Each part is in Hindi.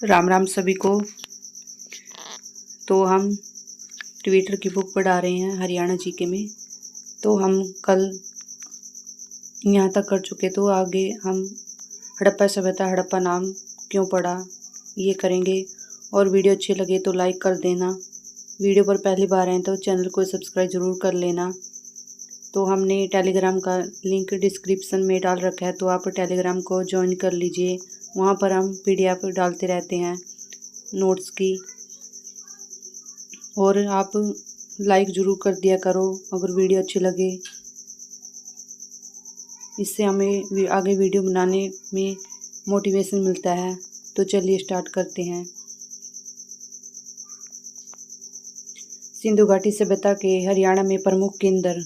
राम राम सभी को। तो हम ट्विटर की बुक पढ़ा रहे हैं हरियाणा जीके में। तो हम कल यहाँ तक कर चुके, तो आगे हम हड़प्पा सभ्यता, हड़प्पा नाम क्यों पड़ा, ये करेंगे। और वीडियो अच्छी लगे तो लाइक कर देना। वीडियो पर पहली बार आए तो चैनल को सब्सक्राइब ज़रूर कर लेना। तो हमने टेलीग्राम का लिंक डिस्क्रिप्शन में डाल रखा है, तो आप टेलीग्राम को ज्वाइन कर लीजिए। वहाँ पर हम PDF डालते रहते हैं नोट्स की। और आप लाइक ज़रूर कर दिया करो अगर वीडियो अच्छी लगे, इससे हमें आगे वीडियो बनाने में मोटिवेशन मिलता है। तो चलिए स्टार्ट करते हैं। सिंधु घाटी सभ्यता के हरियाणा में प्रमुख केंद्र।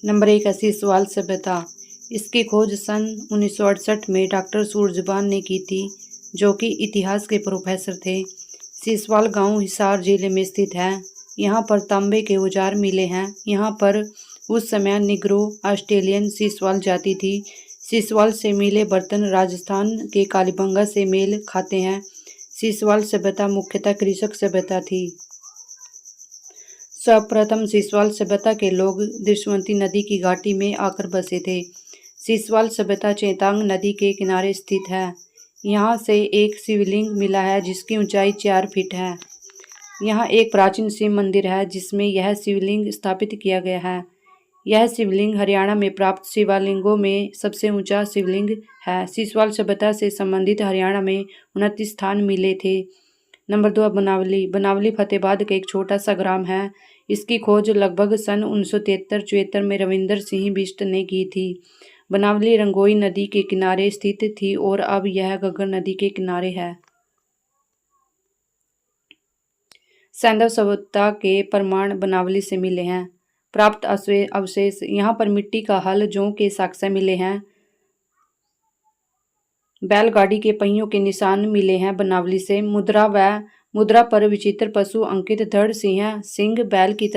नंबर 1 है सीसवाल सभ्यता। इसकी खोज सन 1968 में डॉक्टर सूरजबान ने की थी, जो कि इतिहास के प्रोफेसर थे। सीसवाल गांव हिसार जिले में स्थित है। यहाँ पर तांबे के औजार मिले हैं। यहाँ पर उस समय निग्रो ऑस्ट्रेलियन सीसवाल जाति थी। सीसवाल से मिले बर्तन राजस्थान के कालीबंगा से मेल खाते हैं। सीसवाल सभ्यता मुख्यतः कृषक सभ्यता थी। सर्वप्रथम सीसवाल सभ्यता के लोग दृश्यवंती नदी की घाटी में आकर बसे थे। सीसवाल सभ्यता चेतांग नदी के किनारे स्थित है। यहाँ से एक शिवलिंग मिला है जिसकी ऊंचाई 4 फीट है। यहाँ एक प्राचीन शिव मंदिर है जिसमें यह शिवलिंग स्थापित किया गया है। यह शिवलिंग हरियाणा में प्राप्त शिवलिंगों में सबसे ऊंचा शिवलिंग है। सीसवाल सभ्यता से संबंधित हरियाणा में 29 स्थान मिले थे। नंबर 2 बनावली। बनावली फतेहाबाद का एक छोटा सा ग्राम है। इसकी खोज लगभग सन 1973-74 में रविंद्र सिंह बिष्ट ने की थी। बनावली रंगोई नदी के किनारे स्थित थी और अब यह घग्गर नदी के किनारे है। सैंधव सभ्यता के प्रमाण बनावली से मिले हैं। प्राप्त अवशेष। यहाँ पर मिट्टी का हल, जौ के साक्ष्य मिले हैं। बैलगाड़ी के पहियों के निशान मिले हैं बनावली से। मुद्रा पर विचित्र पशु अंकित धड़ सिंह बैल की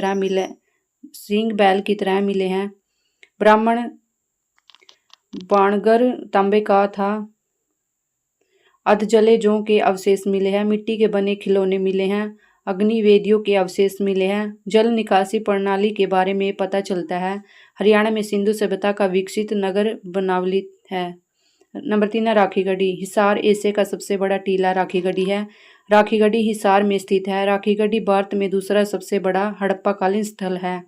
तरह मिले हैं। ब्राह्मण बाणगर तांबे का था। अधजले जौ के अवशेष मिले हैं। मिट्टी के बने खिलौने मिले हैं। अग्निवेदियों के अवशेष मिले हैं। जल निकासी प्रणाली के बारे में पता चलता है। हरियाणा में सिंधु सभ्यता का विकसित नगर बनावली है। नंबर 3 है राखीगढ़ी। हिसार एशिया का सबसे बड़ा टीला राखीगढ़ी है। राखीगढ़ी हिसार में स्थित है। राखीगढ़ी भारत में दूसरा सबसे बड़ा हड़प्पाकालीन स्थल है।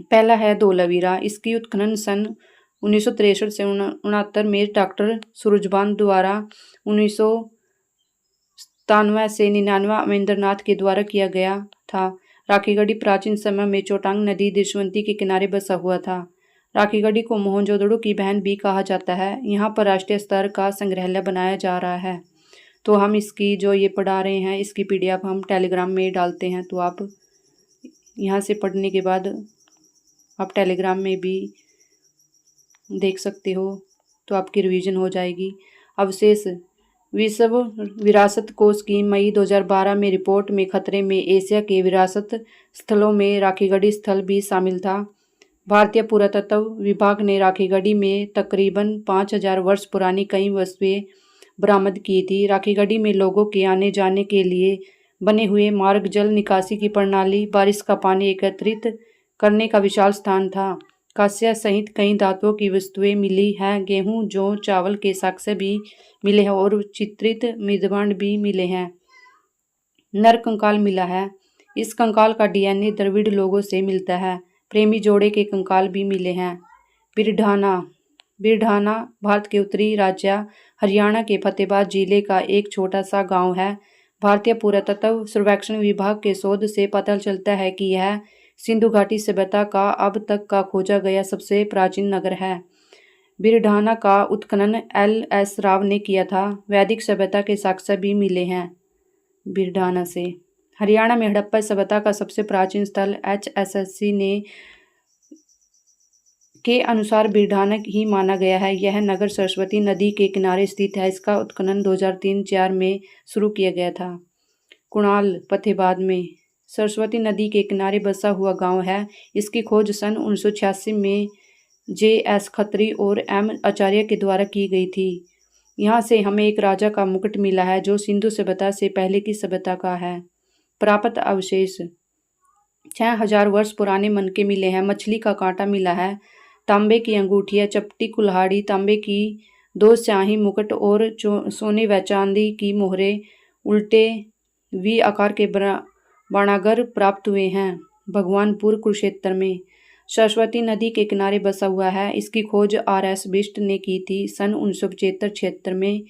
पहला है धोलावीरा। इसकी उत्खनन सन 1963 से 1969 में डॉक्टर सूरजबान द्वारा 1997 से 99 अमरेंद्रनाथ के द्वारा किया गया था। राखीगढ़ी प्राचीन समय में चोटांग नदी दृश्यवंती के किनारे बसा हुआ था। राखीगढ़ी को मोहनजोदड़ो की बहन भी कहा जाता है। यहाँ पर राष्ट्रीय स्तर का संग्रहालय बनाया जा रहा है। तो हम इसकी जो ये पढ़ा रहे हैं इसकी PDF हम टेलीग्राम में डालते हैं। तो आप यहाँ से पढ़ने के बाद आप टेलीग्राम में भी देख सकते हो, तो आपकी रिवीजन हो जाएगी। अवशेष। विश्व विरासत कोष की मई 2012 में रिपोर्ट में खतरे में एशिया के विरासत स्थलों में राखीगढ़ी स्थल भी शामिल था। भारतीय पुरातत्व विभाग ने राखीगढ़ी में तकरीबन 5000 वर्ष पुरानी कई वस्तुएं बरामद की थी। राखीगढ़ी में लोगों के आने जाने के लिए बने हुए मार्ग, जल निकासी की प्रणाली, बारिश का पानी एकत्रित करने का विशाल स्थान था। कांस्य सहित कई धातुओं की वस्तुएं मिली हैं। गेहूं, जौ, चावल के साक्ष्य भी मिले हैं और चित्रित मृदभांड भी मिले हैं। नर कंकाल मिला है। इस कंकाल का DNA द्रविड़ लोगों से मिलता है। प्रेमी जोड़े के कंकाल भी मिले हैं। बिरढाना भारत के उत्तरी राज्य हरियाणा के फतेहाबाद जिले का एक छोटा सा गांव है। भारतीय पुरातत्व सर्वेक्षण विभाग के शोध से पता चलता है कि यह सिंधु घाटी सभ्यता का अब तक का खोजा गया सबसे प्राचीन नगर है। बिरढाना का उत्खनन LS राव ने किया था। वैदिक सभ्यता के साक्ष्य भी मिले हैं बिरढाना से। हरियाणा में हड़प्पा सभ्यता का सबसे प्राचीन स्थल HSSC के अनुसार बिरढाना ही माना गया है। यह नगर सरस्वती नदी के किनारे स्थित है। इसका उत्खनन 2003-04 में शुरू किया गया था। कुणाल फतेहाबाद में सरस्वती नदी के किनारे बसा हुआ गांव है। इसकी खोज सन 1986 में JS खत्री और M आचार्य के द्वारा की गई थी। यहाँ से हमें एक राजा का मुकुट मिला है जो सिंधु सभ्यता से पहले की सभ्यता का है। प्राप्त अवशेष 6000 वर्ष पुराने मनके मिले हैं। मछली का कांटा मिला है। तांबे की अंगूठियाँ, चपटी कुल्हाड़ी, तांबे की 2 शाही मुकुट और सोने व चांदी की मोहरें, उल्टे वी आकार के बाणागर प्राप्त हुए हैं। भगवानपुर कुरुक्षेत्र में सरस्वती नदी के किनारे बसा हुआ है। इसकी खोज RS बिष्ट ने की थी सन 1975-76 में।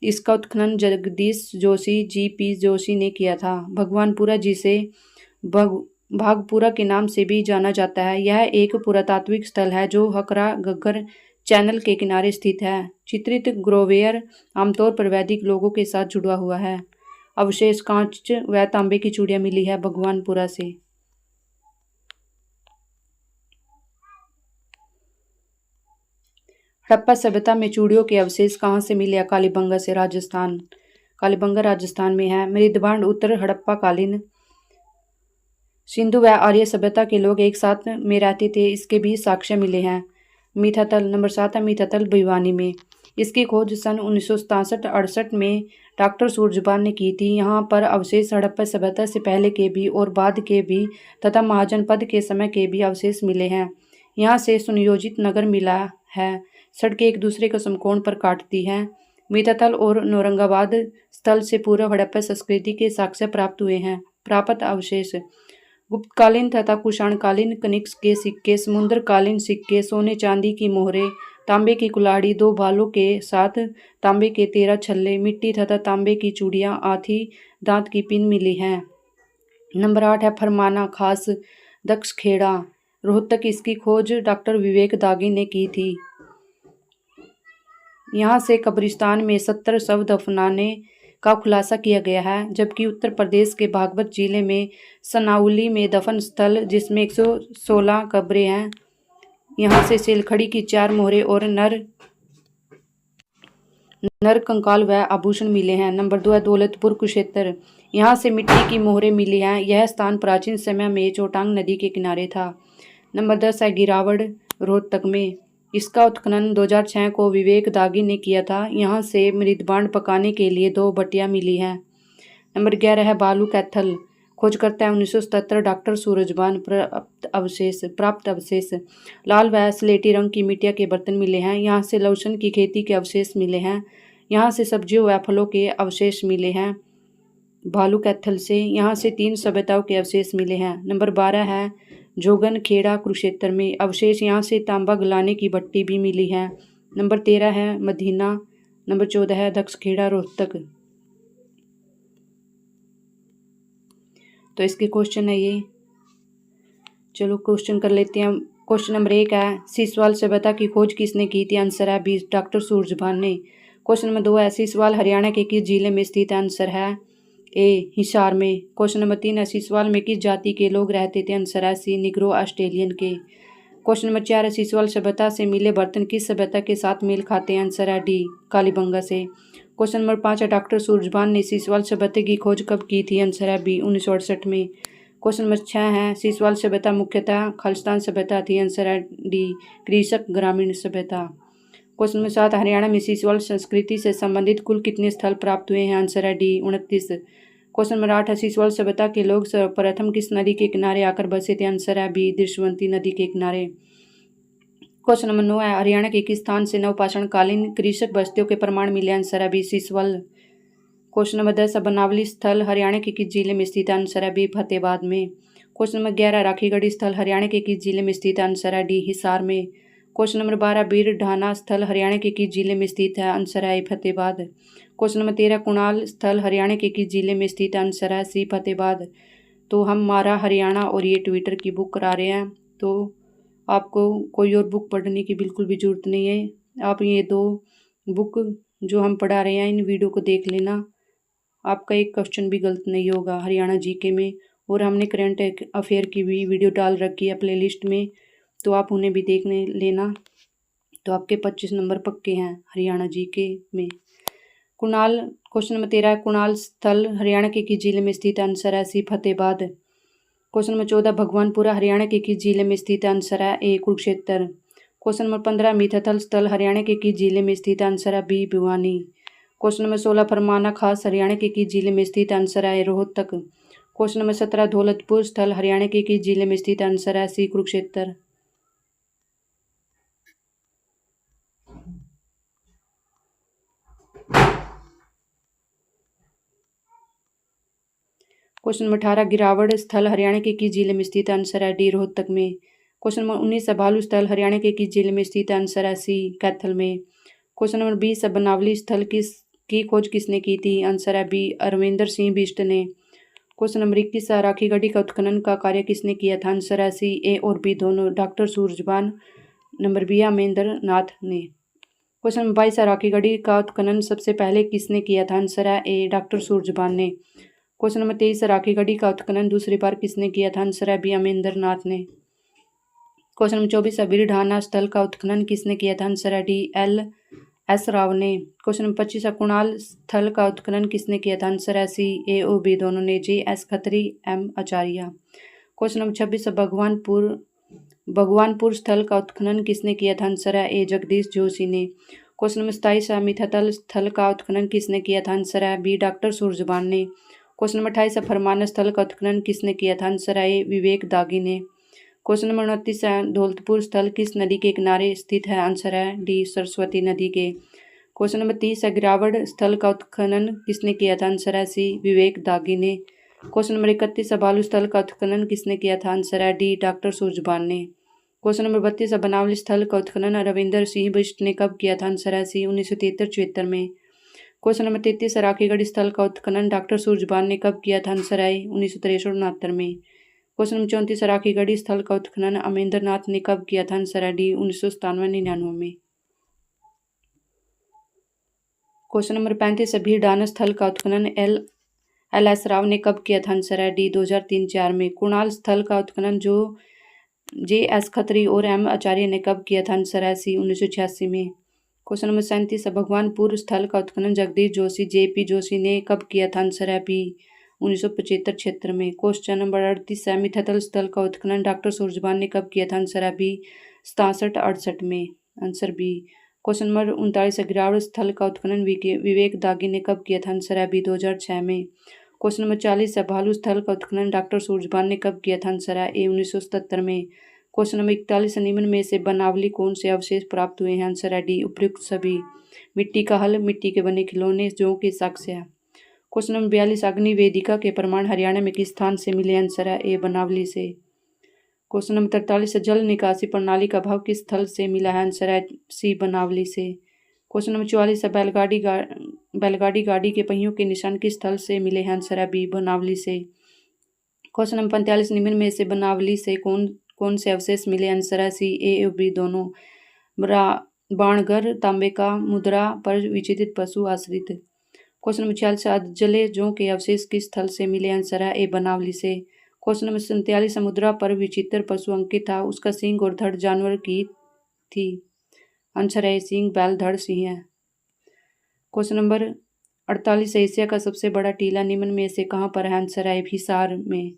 इसका उत्खनन जगदीश जोशी GP जोशी ने किया था। भगवानपुरा, जिसे भागपुरा के नाम से भी जाना जाता है, यह एक पुरातात्विक स्थल है जो हकरा घग्गर चैनल के किनारे स्थित है। चित्रित ग्रोवेयर आमतौर पर वैदिक लोगों के साथ जुड़ा हुआ है। अवशेष कांच व तांबे की चूड़ियां मिली है भगवानपुरा से। हड़प्पा सभ्यता में चूड़ियों के अवशेष कहाँ से मिले? कालीबंगा से, राजस्थान। कालीबंगा राजस्थान में है। मृदभांड उत्तर हड़प्पा कालीन सिंधु व आर्य सभ्यता के लोग एक साथ में रहते थे, इसके भी साक्ष्य मिले हैं। मीठातल नंबर 7 है मीठातल भिवानी में। इसकी खोज सन 1967-68 में डॉक्टर सूरजबान ने की थी। यहाँ पर अवशेष हड़प्पा सभ्यता से पहले के भी और बाद के भी तथा महाजनपद के समय के भी अवशेष मिले हैं। यहाँ से सुनियोजित नगर मिला है। सड़कें एक दूसरे को समकोण पर काटती हैं। मीठातल और नौरंगाबाद स्थल से पूर्व हड़प्पा संस्कृति के साक्ष्य प्राप्त हुए हैं। प्राप्त अवशेष गुप्तकालीन तथा कुषाणकालीन कनिक्स के सिक्के, समुद्रकालीन सिक्के, सोने चांदी की मोहरें, तांबे की कुल्हाड़ी, 2 भालों के साथ तांबे के 13 छल्ले, मिट्टी तथा तांबे की चूड़ियां, हाथी दांत की पिन मिली हैं। नंबर 8 है फरमाना खास दक्षखेड़ा, रोहतक। इसकी खोज डॉक्टर विवेक दागी ने की थी। यहाँ से कब्रिस्तान में 70 शव दफनाने का खुलासा किया गया है, जबकि उत्तर प्रदेश के बागपत जिले में सनाउली में दफन स्थल जिसमें 116 कब्रें हैं। यहाँ से सेलखड़ी की 4 मोहरें और नर कंकाल व आभूषण मिले हैं। नंबर 2 है दौलतपुर कुरुक्षेत्र। यहाँ से मिट्टी की मोहरें मिली हैं। यह स्थान प्राचीन समय में चोटांग नदी के किनारे था। नंबर 10 है गिरावड़, रोहतक में। इसका उत्खनन 2006 को विवेक दागी ने किया था। यहाँ से मृदभांड पकाने के लिए 2 भट्टियाँ मिली हैं। नंबर 11 है बालू कैथल। खोज करता है 1977 डॉक्टर सूरजबान। प्राप्त अवशेष लाल व स्लेटी रंग की मिट्टिया के बर्तन मिले हैं। यहाँ से लहसुन की खेती के अवशेष मिले हैं। यहाँ से सब्जियों व फलों के अवशेष मिले हैं। भालू कैथल से यहाँ से 3 सभ्यताओं के अवशेष मिले हैं। नंबर 12 है जोगन खेड़ा कुरुक्षेत्र में। अवशेष यहाँ से तांबा गलाने की भट्टी भी मिली है। नंबर 13 है मदीना। नंबर 14 है दक्षखेड़ा, रोहतक। तो इसके क्वेश्चन है ये। चलो क्वेश्चन कर लेते हैं। क्वेश्चन नंबर 1 है सीसवाल सभ्यता की खोज किसने की थी? आंसर है बी, डॉक्टर सूरजभान ने। क्वेश्चन नंबर 2 है सीसवाल हरियाणा के किस जिले में स्थित है? आंसर है ए, हिसार में। क्वेश्चन नंबर 3 है सीसवाल में किस जाति के लोग रहते थे? आंसर है सी, निग्रो ऑस्ट्रेलियन के। क्वेश्चन नंबर 4 है सीसवाल सभ्यता से मिले बर्तन किस सभ्यता के साथ मेल खाते हैं? आंसर है डी, कालीबंगा से। क्वेश्चन नंबर 5 है डॉक्टर सूरजभान ने सीसवाल सभ्यता की खोज कब की थी? आंसर है बी, 1968 में। क्वेश्चन नंबर 6 है सीसवाल सभ्यता मुख्यतः खालिस्तान सभ्यता थी? आंसर है डी, कृषक ग्रामीण सभ्यता। क्वेश्चन नंबर 7 हरियाणा में सीसवाल संस्कृति से संबंधित कुल कितने स्थल प्राप्त हुए हैं? आंसर है डी, 29। क्वेश्चन नंबर 8 है सीसवाल सभ्यता के लोग सर्वप्रथम किस नदी के किनारे आकर बसे थे? आंसर है बी, दृश्यवंती नदी के किनारे। क्वेश्चन नंबर 9 है हरियाणा के किस स्थान से नवपाषाणकालीन कृषक बस्तियों के प्रमाण मिले? आंसर है बी, सीसवाल। क्वेश्चन नंबर 10 है बनावली स्थल हरियाणा के किस जिले में स्थित है? आंसर है बी, फतेहाबाद में। क्वेश्चन नंबर 11 राखीगढ़ी स्थल हरियाणा के किस जिले में स्थित है? आंसर है डी, हिसार में। क्वेश्चन नंबर 12 बीर ढाना स्थल हरियाणा के किस जिले में स्थित है? आंसर है फतेहाबाद। क्वेश्चन नंबर 13 कुणाल स्थल हरियाणा के किस जिले में स्थित है? आंसर है सी, फतेहाबाद। तो हम मारा हरियाणा और ये ट्विटर की बुक करा रहे हैं, तो आपको कोई और बुक पढ़ने की बिल्कुल भी ज़रूरत नहीं है। आप ये 2 बुक जो हम पढ़ा रहे हैं इन वीडियो को देख लेना, आपका एक क्वेश्चन भी गलत नहीं होगा हरियाणा जीके में। और हमने करंट अफेयर की भी वीडियो डाल रखी है प्लेलिस्ट में, तो आप उन्हें भी देख लेना। तो आपके 25 नंबर पक्के हैं हरियाणा जीके में। कुणाल क्वेश्चन नंबर 13 कुणाल स्थल हरियाणा के किस जिले में स्थित है? आंसर है सी, फतेहाबाद। क्वेश्चन नंबर 14 भगवानपुरा हरियाणा के किस जिले में स्थित है? आंसर है ए, कुरुक्षेत्र। क्वेश्चन नंबर 15 मिथाथल स्थल हरियाणा के किस जिले में स्थित है? आंसर है बी भिवानी। क्वेश्चन नंबर 16 फरमाना खास हरियाणा के किस जिले में स्थित है? आंसर है रोहतक। क्वेश्चन नंबर 17 दौलतपुर स्थल हरियाणा के किस जिले में स्थित है? आंसर है सी कुरुक्षेत्र। क्वेश्चन नंबर 18 गिरावड़ स्थल हरियाणा के किस जिले में स्थित है? आंसर है डी रोहतक में। क्वेश्चन नंबर 19 भालू स्थल हरियाणा के किस जिले में स्थित है? आंसर है सी कैथल में। क्वेश्चन नंबर 20 बनावली स्थल की खोज किसने की थी? आंसर है बी अरविंदर सिंह बिष्ट ने। क्वेश्चन नंबर 21 राखी गढ़ी का उत्खनन का कार्य किसने किया था? आंसर है सी ए और बी दोनों, डॉक्टर सूरजबान। नंबर बी अमरेंद्र नाथ ने। क्वेश्चन नंबर 22 राखी गढ़ी का उत्खनन सबसे पहले किसने किया था? आंसर है ए डॉक्टर सूरजबान ने। क्वेश्चन नंबर 23 राखी गढ़ी का उत्खनन दूसरी बार किसने किया था? आंसर है बी अमरेंद्र नाथ ने। क्वेश्चन नंबर 24 वीरढाना स्थल का उत्खनन किसने किया था? आंसर है डी एल एस राव ने। क्वेश्चन नंबर 25 कुणाल स्थल का उत्खनन किसने किया था? आंसर है सी ए ओ बी दोनों ने, जी एस खत्री एम आचार्य। क्वेश्चन नंबर 26 भगवानपुर स्थल का उत्खनन किसने किया था? आंसर है ए जगदीश जोशी ने। क्वेश्चन नंबर 27 मिथाथल स्थल का उत्खनन किसने किया था? आंसर है बी डॉक्टर सूरजबान ने। क्वेश्चन नंबर 28 फरमाना स्थल का उत्खनन किसने किया था? आंसर है ए विवेक दागी ने। क्वेश्चन नंबर 29 दौलतपुर स्थल किस नदी के किनारे स्थित है? आंसर है डी सरस्वती नदी के। क्वेश्चन नंबर 30 गिरावड़ स्थल का उत्खनन किसने किया था? आंसर है सी विवेक दागी ने। क्वेश्चन नंबर 31 भालू स्थल का उत्खनन किसने किया था? आंसर है डी डॉक्टर सूरजबान ने। क्वेश्चन नंबर 32 बनावली स्थल का उत्खनन रविंदर सिंह बिष्ट ने कब किया था? आंसर है सी 1973-74 में। क्वेश्चन नंबर 33 राखीगढ़ी स्थल का उत्खनन डॉक्टर सूरजबान ने कब किया था? आंसर है 1963-69 में। क्वेश्चन नंबर 34 राखीगढ़ी स्थल का उत्खनन अमरेंद्र नाथ ने कब किया था? आंसर है डी 1997-99 में। क्वेश्चन नंबर 35 भीरडाना स्थल का उत्खनन एल एस राव ने कब किया था? आंसर है डी 2003-04 में। कुणाल स्थल का उत्खनन जो जे एस खत्री और एम आचार्य ने कब किया था? आंसर है सी 1986 में। क्वेश्चन नंबर 37 भगवानपुर स्थल का उत्खनन जगदीश जोशी जे पी जोशी ने कब किया था? आंसर है बी 1975-76 में। क्वेश्चन नंबर 38 मिथाथल स्थल का उत्खनन डॉक्टर सूरजबान ने कब किया था? आंसर है बी 67-68 में। Answer B. Question number 39 Girawad स्थल का उत्खनन विवेक दागी ने कब किया था? आंसर है बी 2006 में। क्वेश्चन नंबर 40 भालू स्थल का उत्खनन डॉक्टर सूरजबान ने कब किया था? आंसर है ए 1977 में। क्वेश्चन नंबर 41 निम्न में से बनावली कौन से अवशेष प्राप्त हुए हैं? आंसर है डी उपयुक्त सभी। मिट्टी का हल, मिट्टी के बने खिलौने, जौ के साक्ष्य। क्वेश्चन नंबर 42 अग्नि वेदिका के प्रमाण हरियाणा में किस स्थान से मिले? आंसर है ए बनावली से। क्वेश्चन नंबर 43 जल निकासी प्रणाली का भाव किस स्थल से मिला है? आंसर है सी बनावली से। क्वेश्चन नंबर 44 बैलगाड़ी गाड़ी के पहियों के निशान किस स्थल से मिले हैं? आंसर है बी बनावली से। क्वेश्चन नंबर 45 निम्न में से बनावली से कौन से अवशेष मिले? आंसर है सी ए और बी दोनों। बाणगर तांबे का मुद्रा पर विचित्रित पशु आश्रित। क्वेश्चन नंबर 46 अधजले जौ के अवशेष किस स्थल से मिले? आंसर है ए बनावली से। क्वेश्चन नंबर 47 मुद्रा पर विचित्र पशु अंकित था, उसका सींग और धड़ जानवर की थी? आंसर है सींग बैल धड़ सिंह है। क्वेश्चन नंबर 48 एशिया का सबसे बड़ा टीला निम्न में से कहाँ पर है? आंसर है हिसार में।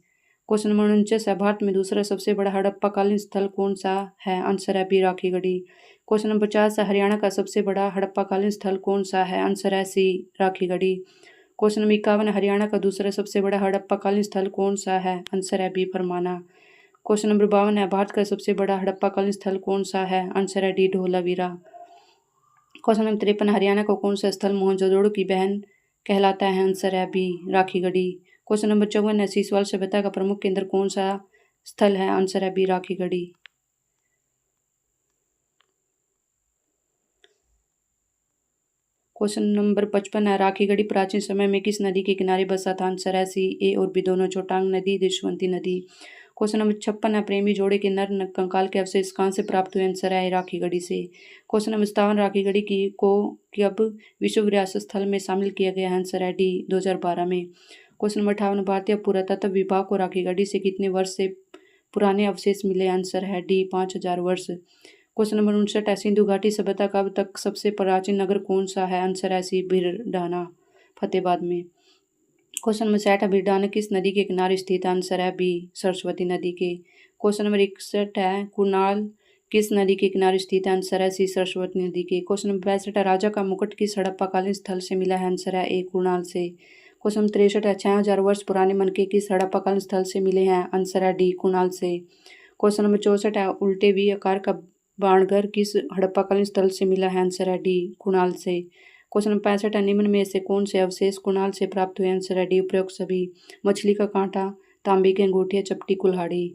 क्वेश्चन नंबर 49 भारत में दूसरा सबसे बड़ा हड़प्पाकालीन स्थल कौन सा है? आंसर है B Rakhigarhi. Question number 50 Haryana का सबसे बड़ा हड़प्पाकालीन स्थल कौन सा है? आंसर है सी राखीगढ़ी। क्वेश्चन नंबर 51 हरियाणा का दूसरा सबसे बड़ा हड़प्पाकालीन स्थल कौन सा है? आंसर है बी फरमाना। क्वेश्चन नंबर 52 भारत का सबसे बड़ा हड़प्पाकालीन स्थल कौन सा है? आंसर है D Dholavira. Question number 53 Haryana को कौन सा स्थल मोहनजोदड़ो की बहन कहलाता है? आंसर है B Rakhigarhi. Question number 54 Siswal सभ्यता का प्रमुख केंद्र कौन सा स्थल है? आंसर है बी राखीगढ़ी। क्वेश्चन नंबर 55 है राखीगढ़ी प्राचीन समय में किस नदी के किनारे बसा था? आंसर है सी ए और बी दोनों, चोटांग नदी, दृश्यवंती नदी। क्वेश्चन नंबर 56 है प्रेमी जोड़े के नर कंकाल के अवशेष कहाँ से प्राप्त हुए? आंसर है राखीगढ़ी से। क्वेश्चन नंबर 57 राखीगढ़ी को कब विश्व विरासत स्थल में शामिल किया गया? आंसर है डी 2012 में। क्वेश्चन नंबर 58 भारतीय पुरातत्व विभाग को राखीगढ़ी से कितने वर्ष से पुराने अवशेष मिले? आंसर है डी 5000 वर्ष। क्वेश्चन नंबर 59 सिंधु घाटी सभ्यता का अब तक सबसे प्राचीन नगर कौन सा है? आंसर है सी भीरडाना, फतेहाबाद में। क्वेश्चन नंबर 60 भीरडाना किस नदी के किनारे स्थित है? आंसर है बी सरस्वती नदी के। क्वेश्चन नंबर 61 है कुणाल किस नदी के किनारे स्थित है? आंसर है सी सरस्वती नदी के। क्वेश्चन नंबर 62 है, राजा का मुकुट किस हड़प्पाकालीन स्थल से मिला है? आंसर है ए कुणाल से। क्वेश्चन नंबर 63 है, 6000 वर्ष पुराने मनके किस हड़प्पाकालीन स्थल से मिले हैं? आंसर है डी कुणाल से। क्वेश्चन नंबर 64 है, उल्टे वी आकार का बाणगर किस हड़प्पाकालीन स्थल से मिला है? आंसर है डी कुणाल से। क्वेश्चन नंबर 65 है, निम्न में से कौन से अवशेष कुणाल से प्राप्त हुए? आंसर है डी उपरोक्त सभी। मछली का कांटा, तांबे की अंगूठिया, चपटी, कुल्हाड़ी।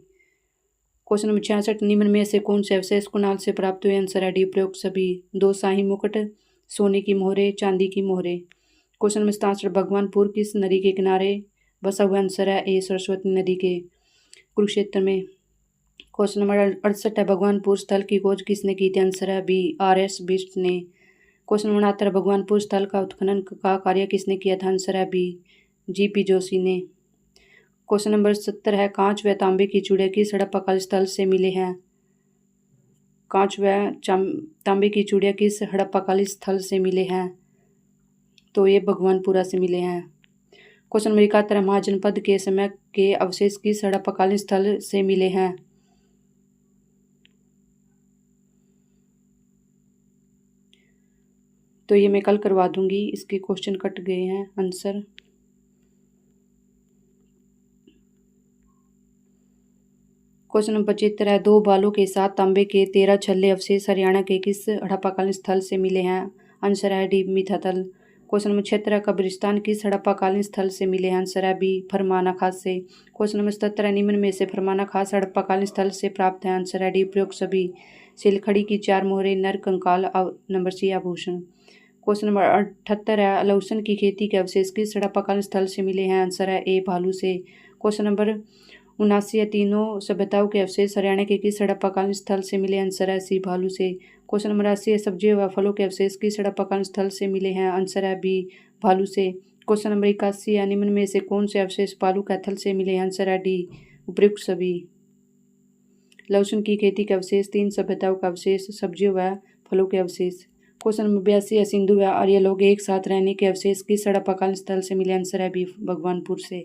क्वेश्चन नंबर 66, निम्न में से कौन से अवशेष कुणाल से प्राप्त हुए? आंसर है डी उपरोक्त सभी। 2 शाही मुकुट, सोने की मोहरे, चांदी की मोहरे। क्वेश्चन नंबर 67, भगवानपुर किस नदी के किनारे बसा हुआ? आंसर है ए सरस्वती नदी के, कुरुक्षेत्र में। क्वेश्चन नंबर 68 है, भगवानपुर स्थल की खोज किसने की थी? आंसर है बी आर.एस. बिष्ट ने। क्वेश्चन नंबर 69, भगवानपुर स्थल का उत्खनन का कार्य किसने किया था? आंसर है बी जी.पी. जोशी ने। क्वेश्चन नंबर 70 है, कांच व तांबे की चूड़ियाँ किस हड़प्पाकालीन स्थल से मिले हैं? कांच व तांबे की चूड़ियाँ किस हड़प्पाकालीन स्थल से मिले हैं? तो ये भगवानपुरा से मिले हैं। क्वेश्चन नंबर 71 है, महाजनपद के समय के अवशेष किस हड़प्पाकालीन स्थल से मिले हैं? तो ये मैं कल करवा दूंगी, इसके क्वेश्चन कट गए हैं आंसर। क्वेश्चन नंबर 75 है, 2 बालों के साथ तांबे के 13 छल्ले अवशेष हरियाणा के किस हड़प्पाकालीन स्थल से मिले हैं? आंसर है डी मिथातल। क्वेश्चन नंबर 76 है, कब्रिस्तान किस हड़प्पाकालीन स्थल से मिले हैं? आंसर है बी फरमाना खास से। क्वेश्चन नंबर 77 है, निम्न में से फरमाना खास हड़प्पाकालीन स्थल से प्राप्त है? आंसर है डी उपरोक्त सभी। सिलखड़ी की 4 मोहरे, नर कंकाल, नंबर सी आभूषण। क्वेश्चन नंबर 78 है, लहसुन की खेती के अवशेष किस हड़प्पाकालीन स्थल से मिले हैं? आंसर है ए भालू से। क्वेश्चन नंबर 79 है, तीनों सभ्यताओं के अवशेष हरियाणा के किस हड़प्पाकालीन स्थल से मिले? आंसर है सी भालू से। क्वेश्चन नंबर 80 है, सब्जियों व फलों के अवशेष किस हड़प्पाकालीन स्थल से मिले हैं? आंसर है बी भालू से। क्वेश्चन नंबर 81 है, निम्न में से कौन से अवशेष बालू कैथल से मिले हैं? आंसर है डी उपयुक्त सभी। लहसुन की खेती के अवशेष, 3 सभ्यताओं का अवशेष, सब्जियों व फलों के अवशेष। क्वेश्चन नंबर 82 है, सिंधु व आर्य लोग एक साथ रहने के अवशेष किस हड़प्पाकालीन स्थल से मिले? आंसर है बी भगवानपुर से।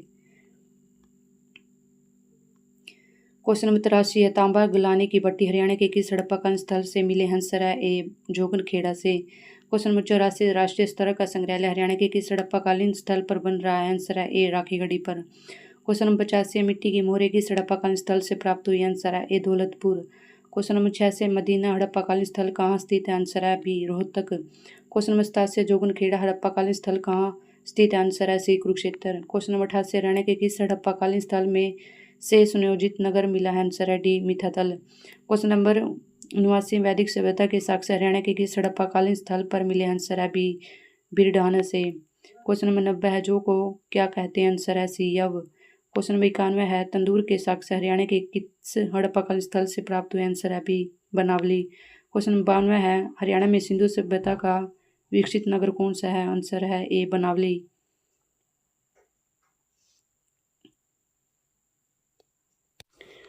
क्वेश्चन नंबर 83 है, तांबा गलाने की भट्टी हरियाणा के किस हड़प्पाकालीन स्थल से मिले? आंसर है ए जोगनखेड़ा से। क्वेश्चन नंबर 84, राष्ट्रीय स्तर का संग्रहालय हरियाणा के किस हड़प्पाकालीन स्थल पर बन रहा है? आंसर है ए राखीगढ़ी पर। क्वेश्चन नंबर 85 है, मिट्टी की मोहरे किस हड़प्पाकालीन स्थल से प्राप्त हुई? आंसर है ए दौलतपुर। क्वेश्चन नंबर 86, मदीना हड़प्पाकालीन स्थल कहाँ स्थित है? आंसर है बी रोहतक। क्वेश्चन नंबर 87, जोगनखेड़ा हड़प्पाकालीन स्थल कहाँ स्थित है? आंसर है सी कुरुक्षेत्र। क्वेश्चन नंबर 88, हरियाणा के किस हड़प्पाकालीन स्थल में से सुनियोजित नगर मिला है? आंसर है डी मिथातल। क्वेश्चन नंबर 79, वैदिक सभ्यता के साक्ष्य हरियाणा के किस हड़प्पाकालीन स्थल पर मिले? आंसर है बी बिरडाना से। क्वेश्चन नंबर 90 है, जो को क्या कहते हैं? आंसर है सी यव। क्वेश्चन नंबर 91 है, तंदूर के साक्ष्य हरियाणा के किस हड़प्पाकालीन स्थल से प्राप्त हुए? आंसर है बी बनावली। क्वेश्चन नंबर 92 है, हरियाणा में सिंधु सभ्यता का विकसित नगर कौन सा है? आंसर है ए बनावली।